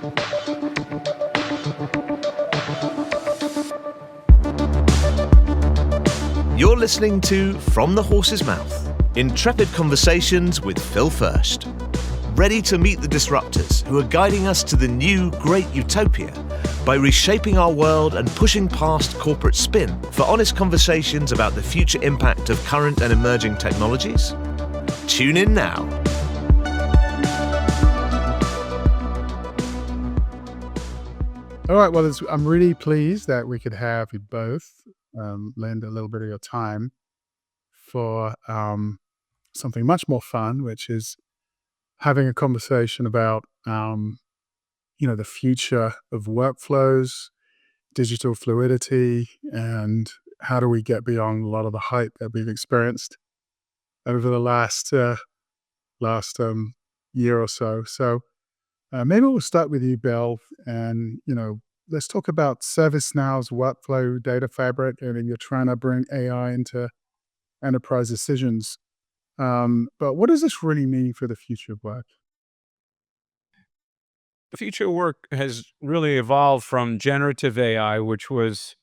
You're listening to From the Horse's Mouth, intrepid conversations with Phil Fersht. Ready to meet the disruptors who are guiding us to the new great utopia by reshaping our world and pushing past corporate spin for honest conversations about the future impact of current and emerging technologies? Tune in now. All right, well, I'm really pleased that we could have you both lend a little bit of your time for something much more fun, which is having a conversation about, the future of workflows, digital fluidity, and how do we get beyond a lot of the hype that we've experienced over the last year or so. So maybe we'll start with you, Bill, and let's talk about ServiceNow's workflow data fabric. I mean, you're trying to bring AI into enterprise decisions, but what does this really mean for the future of work? The future of work has really evolved from generative AI, which was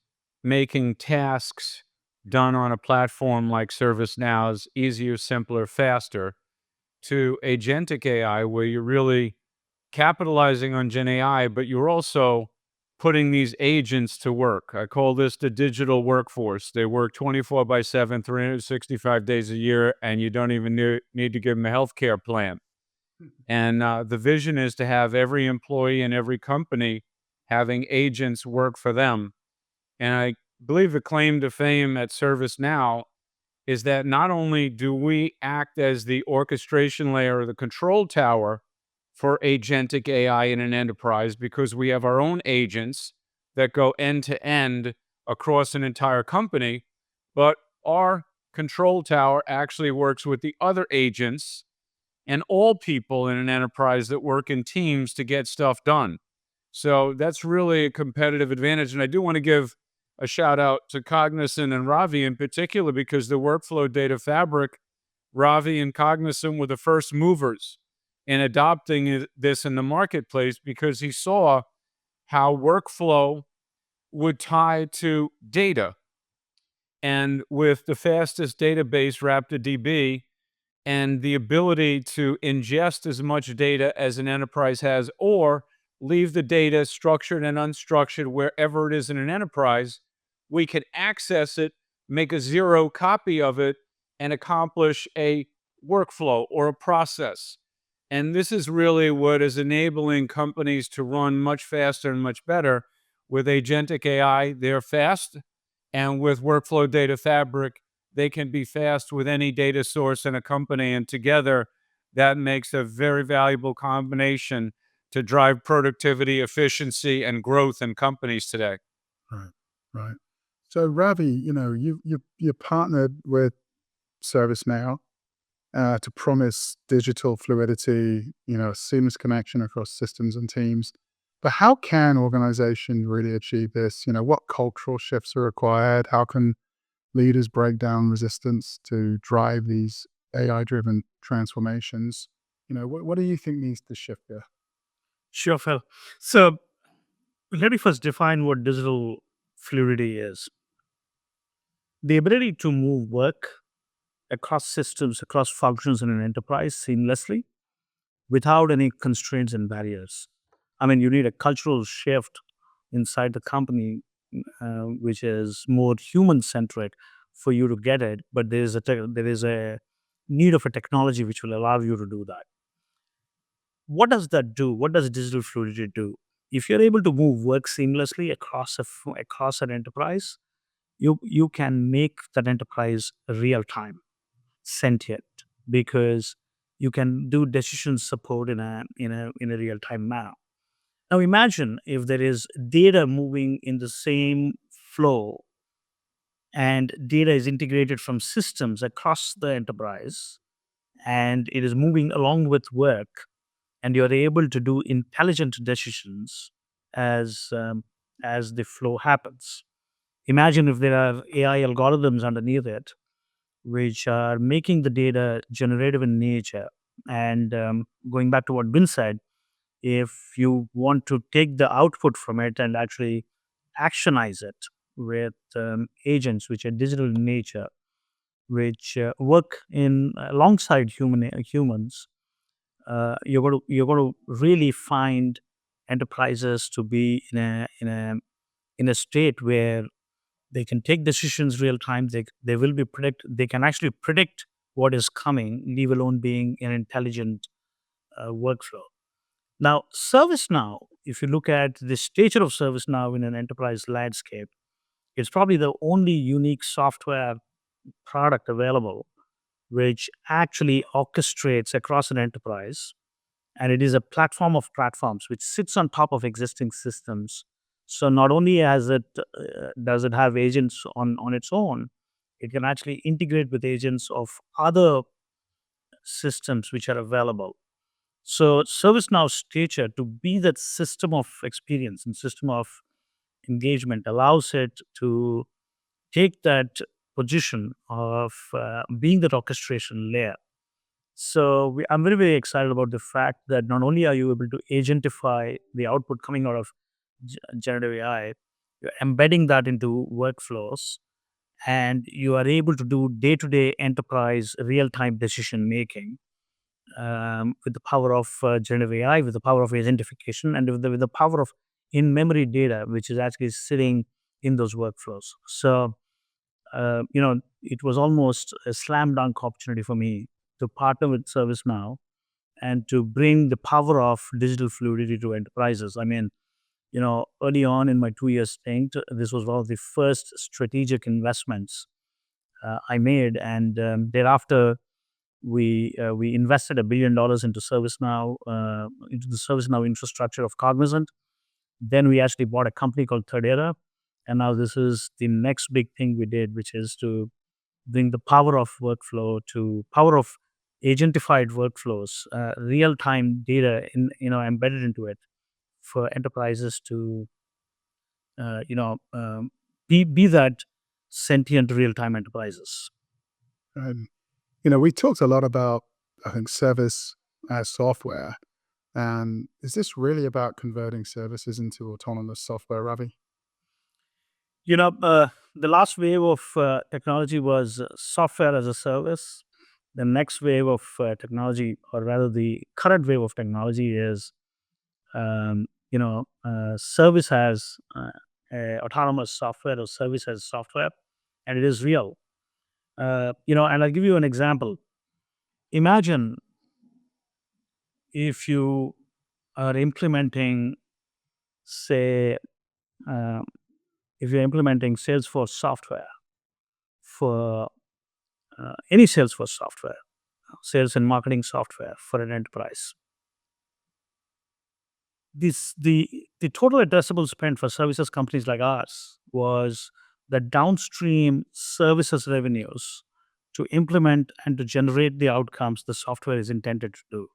making tasks done on a platform like ServiceNow's easier, simpler, faster, to agentic AI, where you're really capitalizing on Gen AI, but you're also putting these agents to work. I call this the digital workforce. They work 24/7, 365 days a year, and you don't even need to give them a healthcare plan. And the vision is to have every employee in every company having agents work for them. And I believe the claim to fame at ServiceNow is that not only do we act as the orchestration layer or the control tower for agentic AI in an enterprise, because we have our own agents that go end to end across an entire company, but our control tower actually works with the other agents and all people in an enterprise that work in teams to get stuff done. So that's really a competitive advantage. And I do want to give a shout out to Cognizant and Ravi in particular, because the workflow data fabric, Ravi and Cognizant were the first movers in adopting this in the marketplace, because he saw how workflow would tie to data. And with the fastest database, RaptorDB, and the ability to ingest as much data as an enterprise has, or leave the data structured and unstructured wherever it is in an enterprise, we could access it, make a zero copy of it, and accomplish a workflow or a process. And this is really what is enabling companies to run much faster and much better. With agentic AI, they're fast, and with workflow data fabric, they can be fast with any data source in a company, and together that makes a very valuable combination to drive productivity, efficiency, and growth in companies today. Right, right. So Ravi, you partnered with ServiceNow to promise digital fluidity, seamless connection across systems and teams. But how can organizations really achieve this? What cultural shifts are required? How can leaders break down resistance to drive these AI-driven transformations? What do you think needs to shift here? Sure, Phil. So let me first define what digital fluidity is. The ability to move work across systems, across functions in an enterprise seamlessly without any constraints and barriers. I mean, you need a cultural shift inside the company, which is more human-centric for you to get it, but there is a need of a technology which will allow you to do that. What does that do? What does digital fluidity do? If you're able to move work seamlessly across an enterprise, you can make that enterprise real time, sentient, because you can do decision support in a real time manner. Now imagine if there is data moving in the same flow, and data is integrated from systems across the enterprise, and it is moving along with work, and you're able to do intelligent decisions as the flow happens. Imagine if there are AI algorithms underneath it, which are making the data generative in nature. And going back to what Bin said, if you want to take the output from it and actually actionize it with agents which are digital in nature, which work in alongside humans, you're going to really find enterprises to be in a state where they can take decisions real time. They will be predict. They can actually predict what is coming, leave alone being an intelligent workflow. Now, ServiceNow, if you look at the stature of ServiceNow in an enterprise landscape, it's probably the only unique software product available which actually orchestrates across an enterprise. And it is a platform of platforms which sits on top of existing systems. So not only does it have agents on its own, it can actually integrate with agents of other systems which are available. So ServiceNow's stature to be that system of experience and system of engagement allows it to take that position of being that orchestration layer. So I'm very, very excited about the fact that not only are you able to agentify the output coming out of generative AI, you're embedding that into workflows, and you are able to do day-to-day enterprise real-time decision making with the power of generative AI, with the power of agentification, and with the power of in-memory data, which is actually sitting in those workflows. So, it was almost a slam dunk opportunity for me to partner with ServiceNow and to bring the power of digital fluidity to enterprises. I mean, early on in my 2 year stint, this was one of the first strategic investments I made, and thereafter we invested $1 billion into ServiceNow, into the ServiceNow infrastructure of Cognizant. Then we actually bought a company called Thirdera, and now this is the next big thing we did, which is to bring the power of workflow to power of agentified workflows, real time data embedded into it for enterprises to uh, you know um, be that sentient real time enterprises. And, we talked a lot about, I think, service as software. And is this really about converting services into autonomous software, Ravi? The last wave of technology was software as a service. The next wave of technology, or rather the current wave of technology, is service as autonomous software or service as software, and it is real. And I'll give you an example. Imagine if you are implementing, say, uh, if you're implementing Salesforce software for any Salesforce software, sales and marketing software for an enterprise. The total addressable spend for services companies like ours was the downstream services revenues to implement and to generate the outcomes the software is intended to do.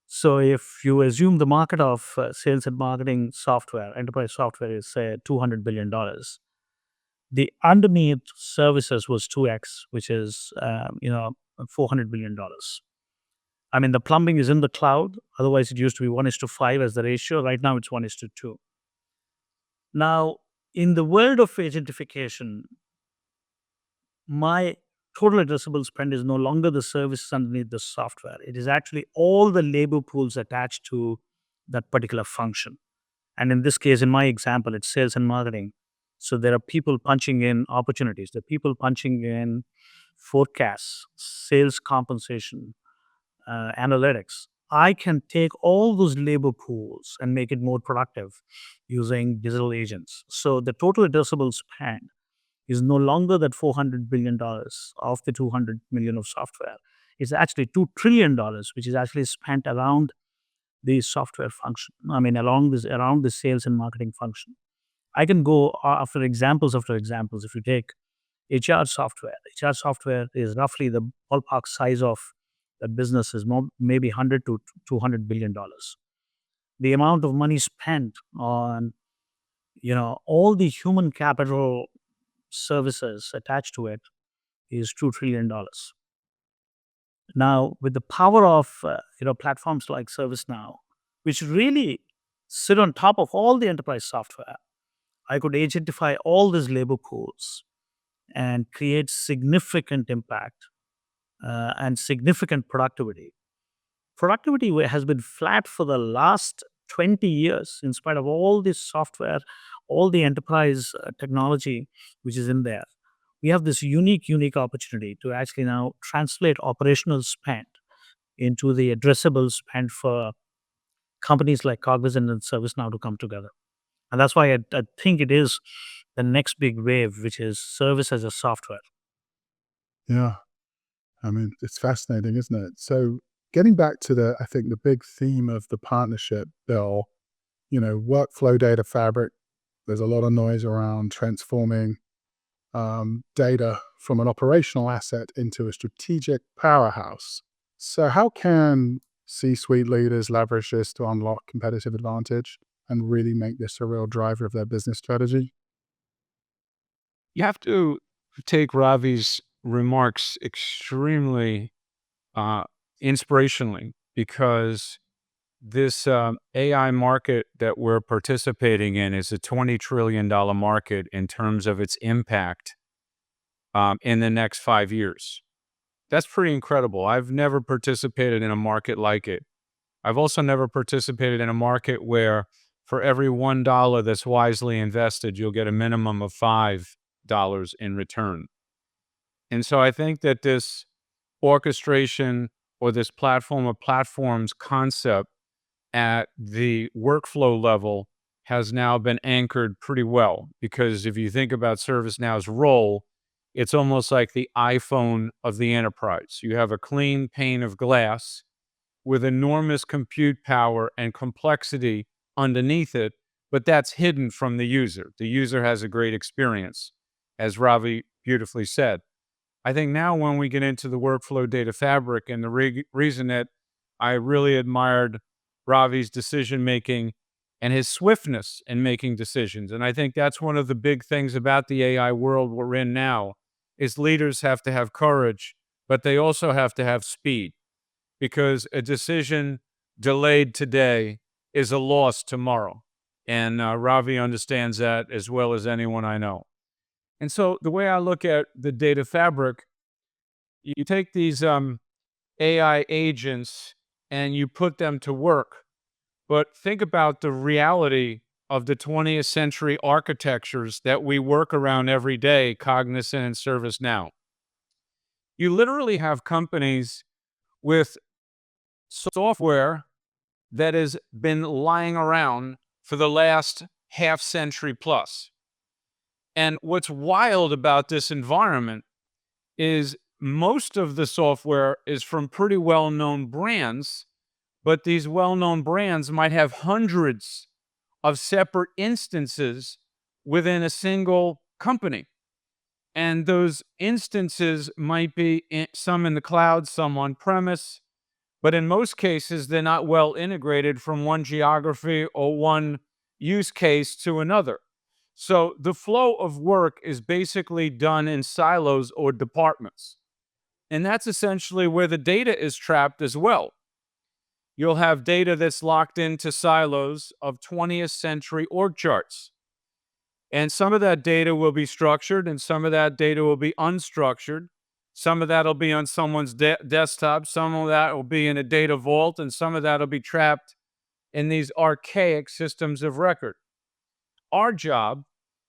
So if you assume the market of sales and marketing software, enterprise software is say $200 billion, the underneath services was 2x, which is $400 billion. I mean, the plumbing is in the cloud. Otherwise, it used to be 1:5 as the ratio. Right now, it's 1:2. Now, in the world of agentification, my total addressable spend is no longer the services underneath the software. It is actually all the labor pools attached to that particular function. And in this case, in my example, it's sales and marketing. So there are people punching in opportunities, there are people punching in forecasts, sales compensation, analytics. I can take all those labor pools and make it more productive using digital agents. So the total addressable spend is no longer that $400 billion of the 200 million of software. It's actually $2 trillion, which is actually spent around the software function. I mean, around the sales and marketing function. I can go after examples after examples. If you take HR software is roughly the ballpark size of that business is maybe 100 to 200 billion dollars. The amount of money spent on all the human capital services attached to it is $2 trillion. Now, with the power of platforms like ServiceNow, which really sit on top of all the enterprise software, I could agentify all these labor pools and create significant impact and significant productivity. Productivity has been flat for the last 20 years, in spite of all this software, all the enterprise technology which is in there. We have this unique opportunity to actually now translate operational spend into the addressable spend for companies like Cognizant and ServiceNow to come together. And that's why I think it is the next big wave, which is service as a software. Yeah. I mean, it's fascinating, isn't it? So getting back to I think the big theme of the partnership, Bill, workflow data fabric, there's a lot of noise around transforming data from an operational asset into a strategic powerhouse. So how can C-suite leaders leverage this to unlock competitive advantage and really make this a real driver of their business strategy? You have to take Ravi's remarks extremely uh, inspirationally, because this AI market that we're participating in is a $20 trillion market in terms of its impact in the next 5 years. That's pretty incredible. I've never participated in a market like it. I've also never participated in a market where for every $1 that's wisely invested, you'll get a minimum of $5 in return. And so I think that this orchestration, or this platform of platforms concept at the workflow level, has now been anchored pretty well. Because if you think about ServiceNow's role, it's almost like the iPhone of the enterprise. You have a clean pane of glass with enormous compute power and complexity underneath it, but that's hidden from the user. The user has a great experience, as Ravi beautifully said. I think now when we get into the workflow data fabric, and the reason that I really admired Ravi's decision making and his swiftness in making decisions, and I think that's one of the big things about the AI world we're in now, is leaders have to have courage, but they also have to have speed, because a decision delayed today is a loss tomorrow. And Ravi understands that as well as anyone I know. And so the way I look at the data fabric, you take these AI agents and you put them to work. But think about the reality of the 20th century architectures that we work around every day, Cognizant and ServiceNow. You literally have companies with software that has been lying around for the last half century plus. And what's wild about this environment is most of the software is from pretty well-known brands, but these well-known brands might have hundreds of separate instances within a single company. And those instances might be some in the cloud, some on-premise, but in most cases, they're not well integrated from one geography or one use case to another. So the flow of work is basically done in silos or departments. And that's essentially where the data is trapped as well. You'll have data that's locked into silos of 20th century org charts. And some of that data will be structured and some of that data will be unstructured. Some of that will be on someone's desktop. Some of that will be in a data vault, and some of that will be trapped in these archaic systems of record. Our job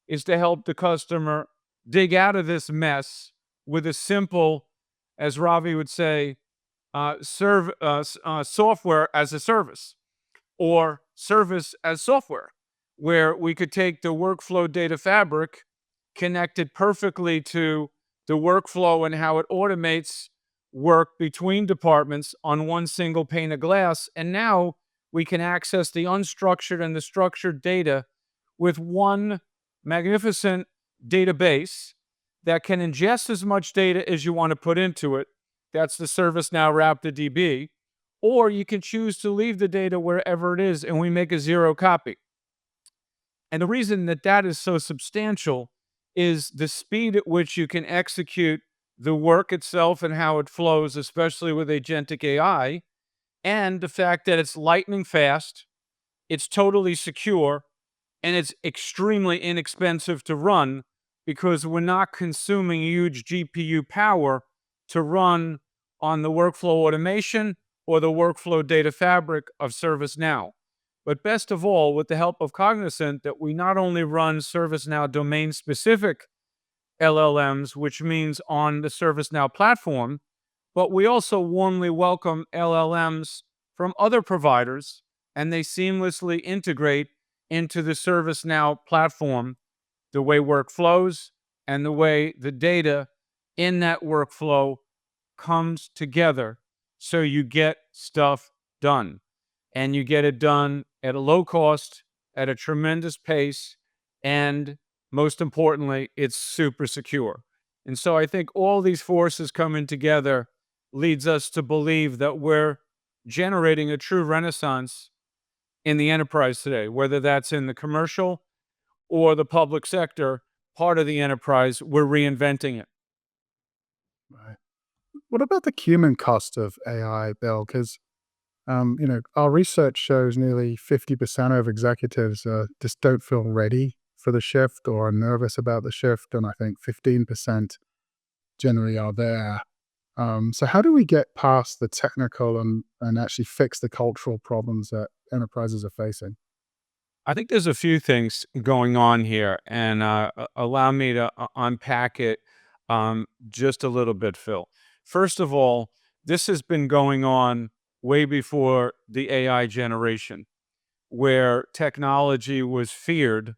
is to help the customer dig out of this mess with a simple, as Ravi would say, software as a service, or service as software, where we could take the workflow data fabric, connect it perfectly to the workflow and how it automates work between departments on one single pane of glass. And now we can access the unstructured and the structured data with one magnificent database that can ingest as much data as you want to put into it. That's the ServiceNow RaptorDB. Or you can choose to leave the data wherever it is, and we make a zero copy. And the reason that that is so substantial is the speed at which you can execute the work itself and how it flows, especially with agentic AI, and the fact that it's lightning fast, it's totally secure, and it's extremely inexpensive to run because we're not consuming huge GPU power to run on the workflow automation or the workflow data fabric of ServiceNow. But best of all, with the help of Cognizant, that we not only run ServiceNow domain-specific LLMs, which means on the ServiceNow platform, but we also warmly welcome LLMs from other providers, and they seamlessly integrate into the ServiceNow platform, the way work flows and the way the data in that workflow comes together so you get stuff done. And you get it done at a low cost, at a tremendous pace, and most importantly, it's super secure. And so I think all these forces coming together leads us to believe that we're generating a true renaissance in the enterprise today, whether that's in the commercial or the public sector, part of the enterprise, we're reinventing it. Right. What about the human cost of AI, Bill? Because our research shows nearly 50% of executives just don't feel ready for the shift or are nervous about the shift, and I think 15% generally are there. So how do we get past the technical and actually fix the cultural problems that enterprises are facing? I think there's a few things going on here, and allow me to unpack it just a little bit, Phil. First of all, this has been going on way before the AI generation, where technology was feared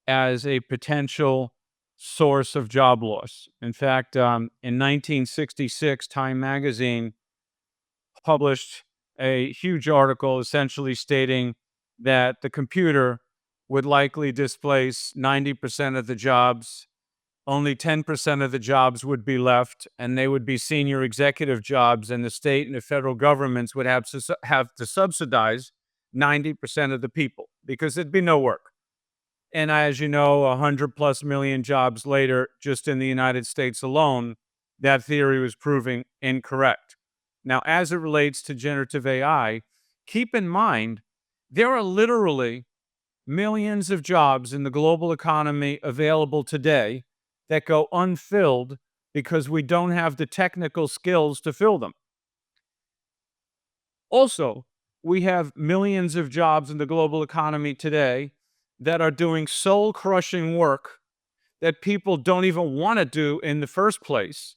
as a potential source of job loss. In fact, in 1966, Time magazine published a huge article essentially stating that the computer would likely displace 90% of the jobs. Only 10% of the jobs would be left, and they would be senior executive jobs, and the state and the federal governments would have to subsidize 90% of the people because there'd be no work. And as you know, 100 plus million jobs later, just in the United States alone, that theory was proving incorrect. Now, as it relates to generative AI, keep in mind there are literally millions of jobs in the global economy available today that go unfilled because we don't have the technical skills to fill them. Also, we have millions of jobs in the global economy today that are doing soul crushing work that people don't even want to do in the first place.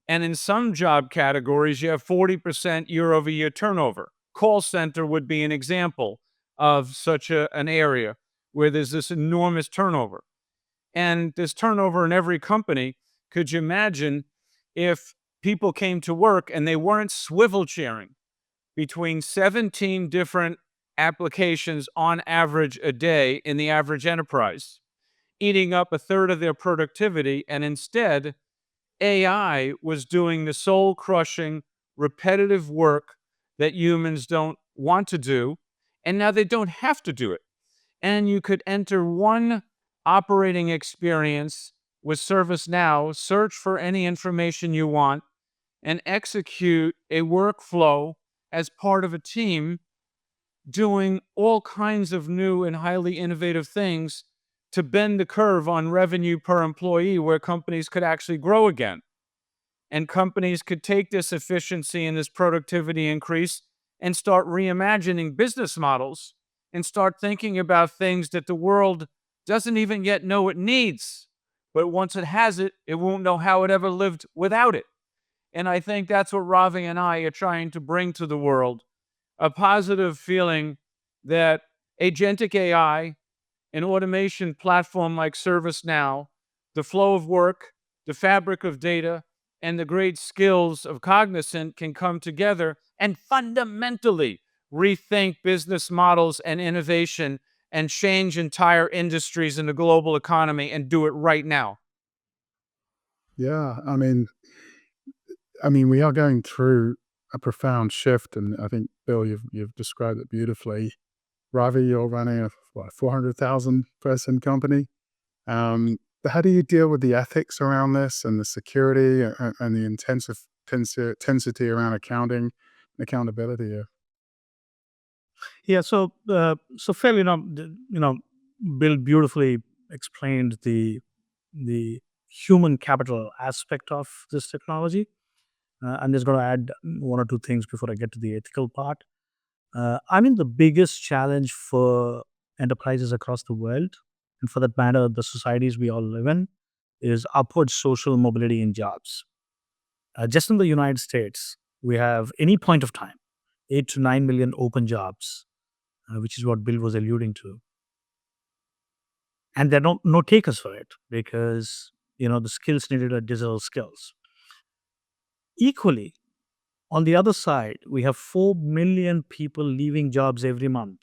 And in some job categories, you have 40% year over year turnover. Call center would be an example of such an area where there's this enormous turnover. And this turnover in every company, could you imagine if people came to work and they weren't swivel chairing between 17 different applications on average a day in the average enterprise, eating up a third of their productivity, and instead AI was doing the soul crushing, repetitive work that humans don't want to do, and now they don't have to do it. And you could enter one operating experience with ServiceNow, search for any information you want, and execute a workflow as part of a team doing all kinds of new and highly innovative things to bend the curve on revenue per employee where companies could actually grow again. And companies could take this efficiency and this productivity increase and start reimagining business models and start thinking about things that the world doesn't even yet know it needs. But once it has it, it won't know how it ever lived without it. And I think that's what Ravi and I are trying to bring to the world, a positive feeling that agentic AI, an automation platform like ServiceNow, the flow of work, the fabric of data, and the great skills of Cognizant can come together and fundamentally rethink business models and innovation and change entire industries in the global economy and do it right now. Yeah, I mean, we are going through a profound shift, and I think Bill, you've described it beautifully. Ravi, you're running a 400,000 person company. how do you deal with the ethics around this and the security and the intensity around accounting and accountability? Yeah. So Phil, Bill beautifully explained the human capital aspect of this technology. I'm just going to add one or two things before I get to the ethical part. I mean, the biggest challenge for enterprises across the world, and for that matter, the societies we all live in, is upward social mobility in jobs. Just in the United States, we have any point of time 8 to 9 million open jobs, which is what Bill was alluding to, and there are no takers for it because the skills needed are digital skills. Equally, on the other side, we have 4 million people leaving jobs every month,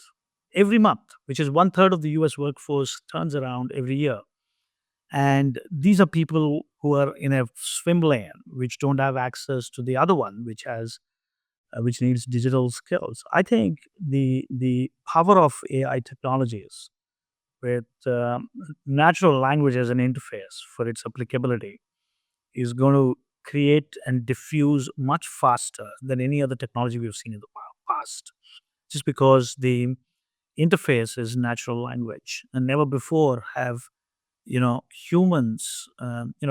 which is one third of the US workforce turns around every year. And these are people who are in a swim lane, which don't have access to the other one, which needs digital skills. I think the power of AI technologies with natural language as an interface for its applicability is going to create and diffuse much faster than any other technology we've seen in the past, just because the interface is natural language. And never before have humans,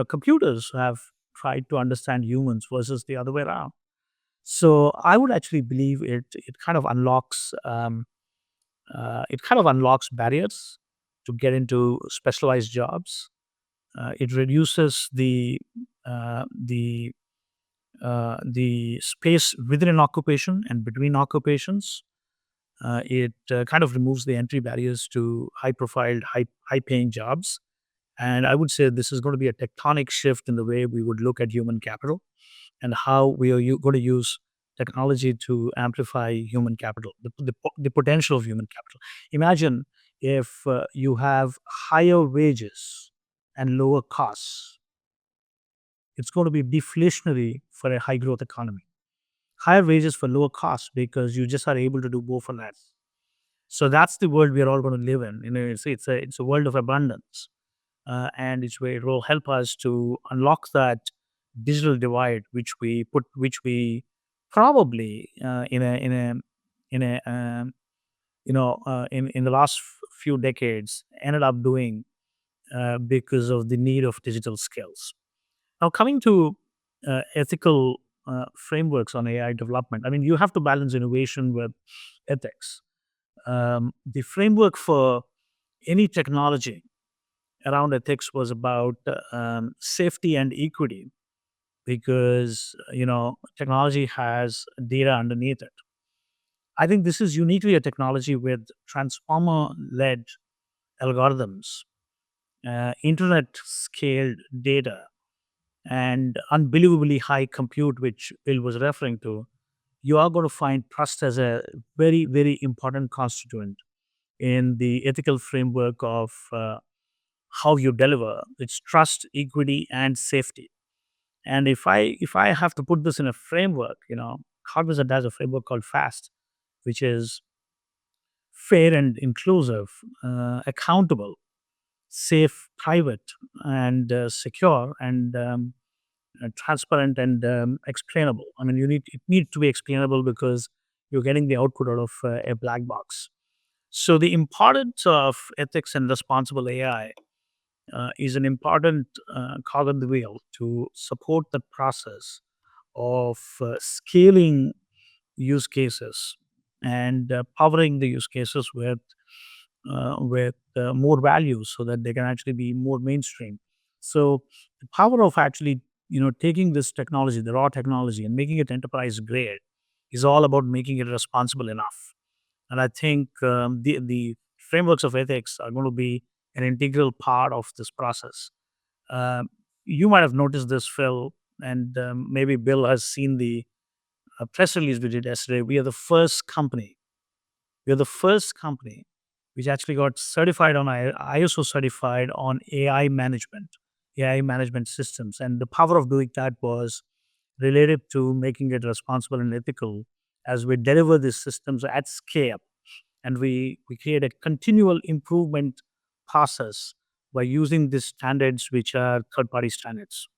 computers have tried to understand humans versus the other way around. So I would actually believe it kind of unlocks barriers to get into specialized jobs. It reduces the space within an occupation and between occupations. It kind of removes the entry barriers to high profile, high paying jobs. And I would say this is going to be a tectonic shift in the way we would look at human capital and how we are going to use technology to amplify human capital, the potential of human capital. Imagine if you have higher wages and lower costs. It's going to be deflationary for a high growth economy. Higher wages for lower costs because you just are able to do more for less. So that's the world we are all going to live in. It's a world of abundance, and it will help us to unlock that digital divide, which we probably in the last few decades ended up doing because of the need of digital skills. Now, coming to ethical frameworks on AI development, I mean, you have to balance innovation with ethics. The framework for any technology around ethics was about safety and equity because technology has data underneath it. I think this is uniquely a technology with transformer-led algorithms, internet scaled data, and unbelievably high compute, which Bill was referring to. You are going to find trust as a very, very important constituent in the ethical framework of how you deliver. It's trust, equity, and safety. And if I have to put this in a framework, Cognizant has a framework called FAST, which is fair and inclusive, accountable, safe, private, and secure, and transparent and explainable. I mean, it needs to be explainable because you're getting the output out of a black box. So the importance of ethics and responsible AI is an important cog in the wheel to support the process of scaling use cases and powering the use cases with more value so that they can actually be more mainstream. So the power of actually taking this technology, the raw technology, and making it enterprise grade is all about making it responsible enough. And I think the frameworks of ethics are going to be an integral part of this process. Um, you might have noticed this, Phil, and maybe Bill has seen the press release we did yesterday. We are the first company which actually got certified on ISO certified on AI management systems. And the power of doing that was related to making it responsible and ethical as we deliver these systems at scale. And we create a continual improvement process by using these standards, which are third-party standards.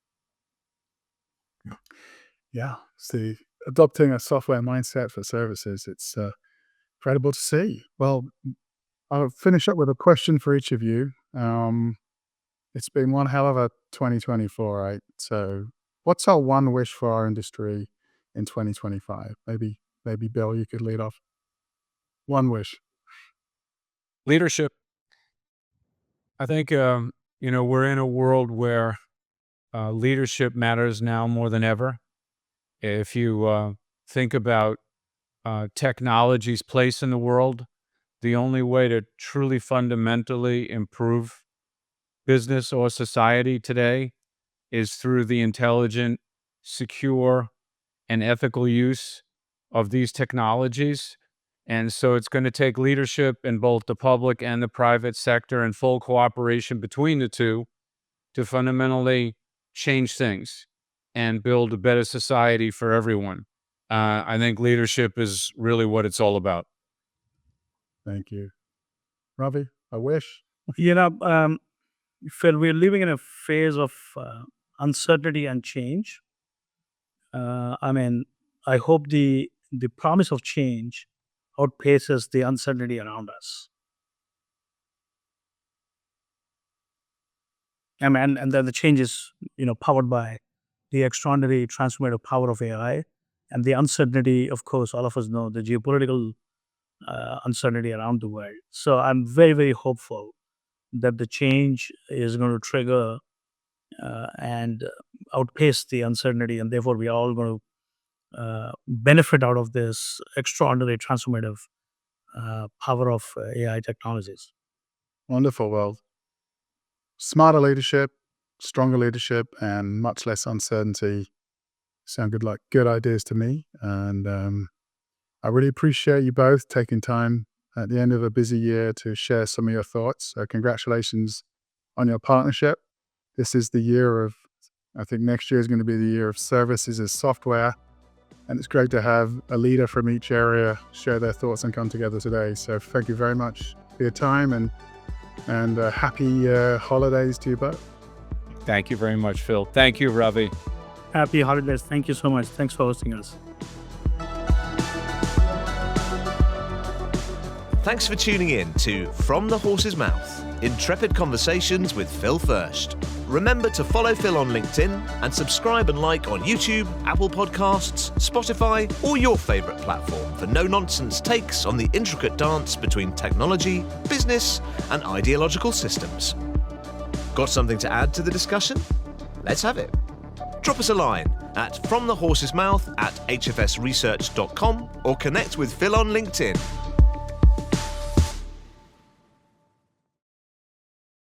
Yeah. See, adopting a software mindset for services, it's incredible to see. Well, I'll finish up with a question for each of you. It's been one hell of a 2024, right? So what's our one wish for our industry in 2025? Maybe Bill, you could lead off. One wish. Leadership. I think, we're in a world where leadership matters now more than ever. If you think about technology's place in the world, the only way to truly fundamentally improve business or society today is through the intelligent, secure, and ethical use of these technologies. And so it's going to take leadership in both the public and the private sector and full cooperation between the two to fundamentally change things and build a better society for everyone. I think leadership is really what it's all about. Thank you. Ravi, a wish? Phil, we're living in a phase of uncertainty and change. I hope the promise of change outpaces the uncertainty around us. And then the change is, powered by the extraordinary transformative power of AI, and the uncertainty, of course, all of us know the geopolitical uncertainty around the world. So I'm very, very hopeful that the change is going to trigger and outpace the uncertainty, and therefore we are all going to benefit out of this extraordinary transformative power of AI technologies. Wonderful. Well, smarter leadership, stronger leadership, and much less uncertainty sound good ideas to me. And I really appreciate you both taking time at the end of a busy year to share some of your thoughts. So congratulations on your partnership. This is the year of, I think next year is going to be the year of services as software. And it's great to have a leader from each area share their thoughts and come together today. So thank you very much for your time, and happy holidays to you both. Thank you very much, Phil. Thank you, Ravi. Happy holidays. Thank you so much. Thanks for hosting us. Thanks for tuning in to From the Horse's Mouth, Intrepid Conversations with Phil Fersht. Remember to follow Phil on LinkedIn and subscribe and like on YouTube, Apple Podcasts, Spotify, or your favorite platform for no-nonsense takes on the intricate dance between technology, business, and ideological systems. Got something to add to the discussion? Let's have it. Drop us a line at fromthehorsesmouth@hfsresearch.com or connect with Phil on LinkedIn.